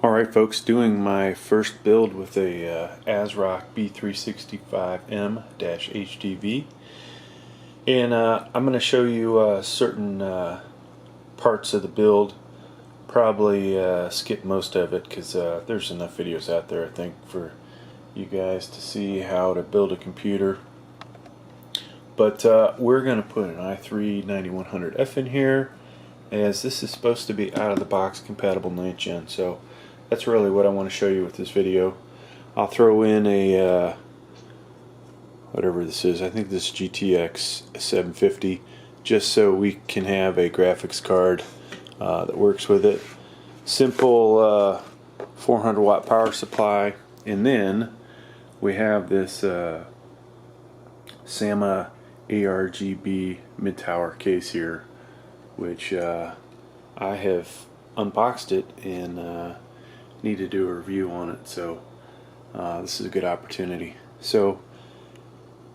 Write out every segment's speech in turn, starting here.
Alright folks, doing my first build with a AsRock B365m-HDV, and I'm going to show you certain parts of the build. Probably skip most of it because there's enough videos out there I think for you guys to see how to build a computer. But we're going to put an i3-9100F in here, as this is supposed to be out of the box compatible 9th gen, so that's really what I want to show you with this video. I'll throw in a whatever this is, I think this is GTX 750, just so we can have a graphics card that works with it. Simple 400 watt power supply, and then we have this Sama ARGB mid-tower case here, which I have unboxed it and need to do a review on it, so this is a good opportunity. So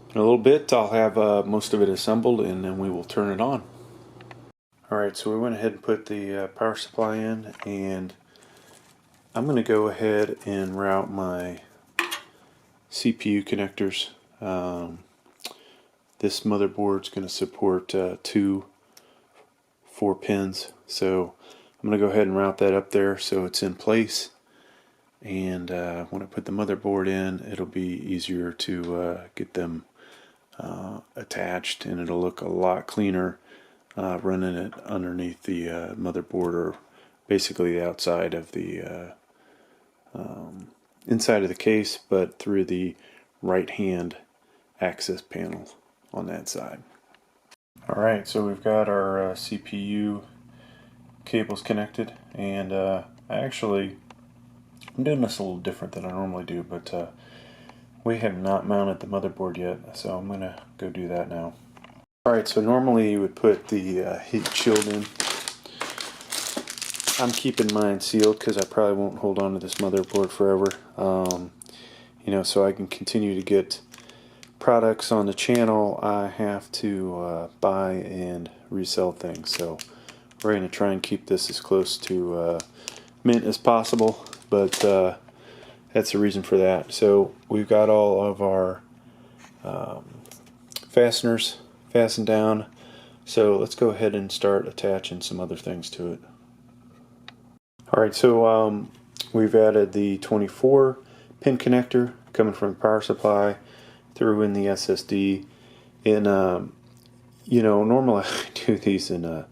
in a little bit I'll have most of it assembled and then we will turn it on. Alright, so we went ahead and put the power supply in, and I'm going to go ahead and route my CPU connectors. This motherboard is going to support 2 4 pins, so I'm going to go ahead and route that up there so it's in place, and when I put the motherboard in, it'll be easier to get them attached, and it'll look a lot cleaner running it underneath the motherboard, or basically the outside of the inside of the case, but through the right hand access panel on that side. Alright, so we've got our CPU cables connected, and I'm doing this a little different than I normally do, but we have not mounted the motherboard yet, so I'm going to go do that now. Alright, so normally you would put the heat shield in. I'm keeping mine sealed because I probably won't hold on to this motherboard forever. You know, so I can continue to get products on the channel, I have to buy and resell things. So we're going to try and keep this as close to mint as possible, but that's the reason for that. So we've got all of our fasteners fastened down, so let's go ahead and start attaching some other things to it. Alright, so we've added the 24 pin connector coming from the power supply, threw in the SSD, and you know, normally I do these in a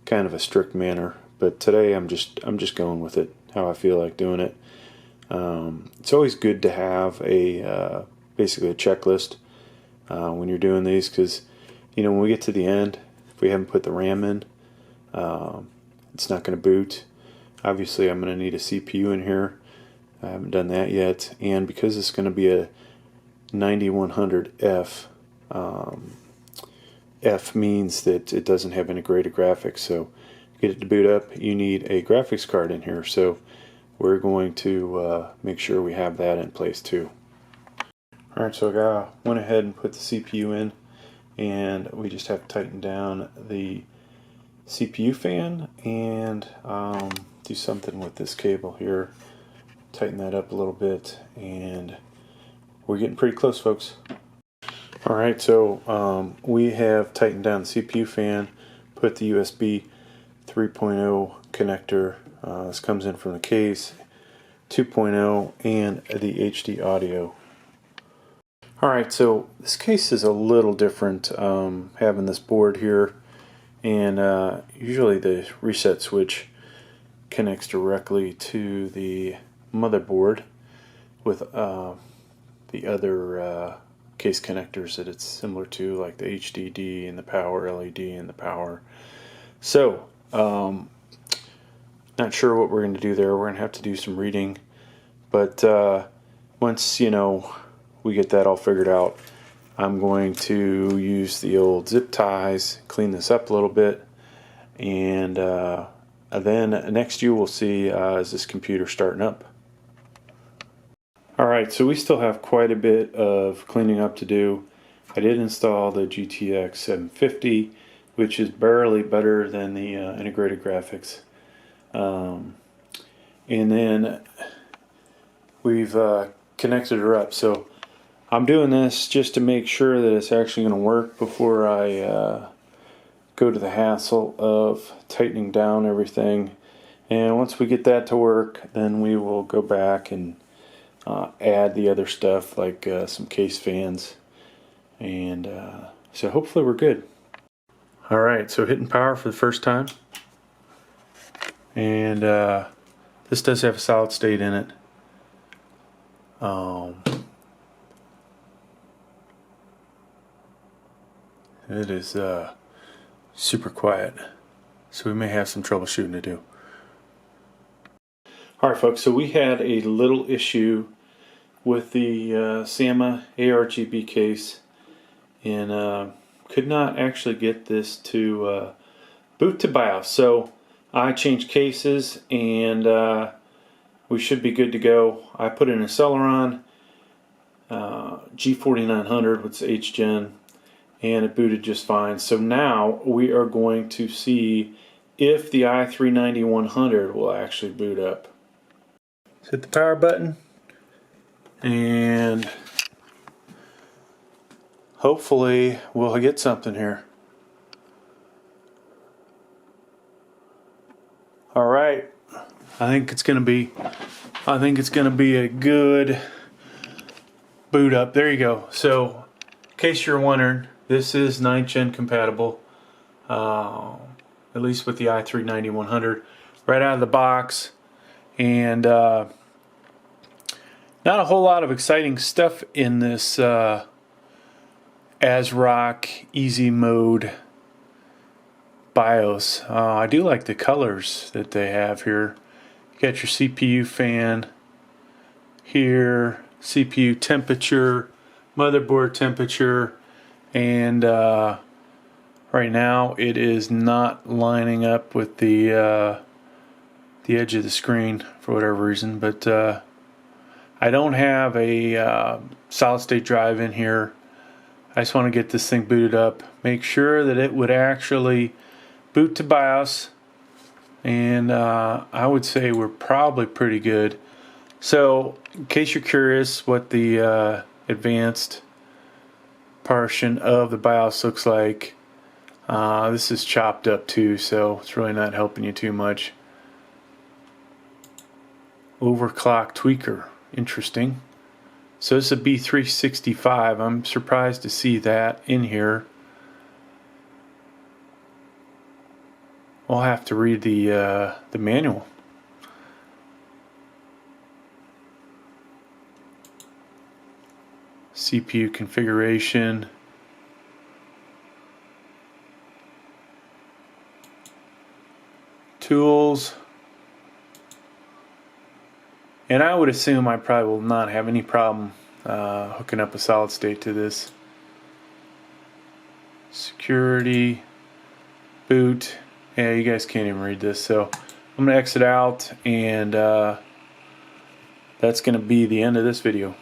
kind of a strict manner, but today I'm just going with it how I feel like doing it. It's always good to have a basically a checklist when you're doing these, because you know, when we get to the end, if we haven't put the RAM in, it's not going to boot. Obviously I'm going to need a CPU in here. I haven't done that yet, and because it's going to be a 9100F, F means that it doesn't have integrated graphics, so to get it to boot up you need a graphics card in here, so we're going to make sure we have that in place too. Alright, so I went ahead and put the CPU in, and we just have to tighten down the CPU fan and do something with this cable here, tighten that up a little bit, and we're getting pretty close, folks. Alright, so we have tightened down the CPU fan, put the USB 3.0 connector, this comes in from the case, 2.0, and the HD audio. Alright, so this case is a little different, having this board here, and usually the reset switch connects directly to the motherboard with the other case connectors that it's similar to, like the HDD and the power LED and the power. So not sure what we're going to do there. We're going to have to do some reading, but once, you know, we get that all figured out, I'm going to use the old zip ties, clean this up a little bit, and then next you will see is this computer starting up. Alright, so we still have quite a bit of cleaning up to do. I did install the GTX 750, which is barely better than the integrated graphics. and then we've connected her up. So I'm doing this just to make sure that it's actually going to work before I go to the hassle of tightening down everything. And once we get that to work, then we will go back and add the other stuff like some case fans, and so hopefully we're good. Alright, so hitting power for the first time, and this does have a solid state in it. It is super quiet, so we may have some troubleshooting to do. Alright folks, so we had a little issue with the SAMA ARGB case, and could not actually get this to boot to BIOS. So I changed cases, and we should be good to go. I put in a Cellphone G4900 with H-Gen, and it booted just fine. So now we are going to see if the i3-9100 will actually boot up. Hit the power button, and hopefully we'll get something here. All right, I think it's gonna be a good boot up. There you go. So, in case you're wondering, this is 9th gen compatible, at least with the i3-9100, right out of the box. And not a whole lot of exciting stuff in this AsRock Easy Mode BIOS. I do like the colors that they have here. You got your CPU fan here, CPU temperature, motherboard temperature, and right now it is not lining up with the edge of the screen for whatever reason, but I don't have a solid state drive in here. I just want to get this thing booted up, make sure that it would actually boot to BIOS, and I would say we're probably pretty good. So in case you're curious what the advanced portion of the BIOS looks like, this is chopped up too, so it's really not helping you too much. Overclock tweaker, interesting. So this is a B365. I'm surprised to see that in here. I'll have to read the manual. CPU configuration. Tools. And I would assume I probably will not have any problem hooking up a solid state to this. Security, boot. Yeah, you guys can't even read this, so I'm going to exit out, and that's going to be the end of this video.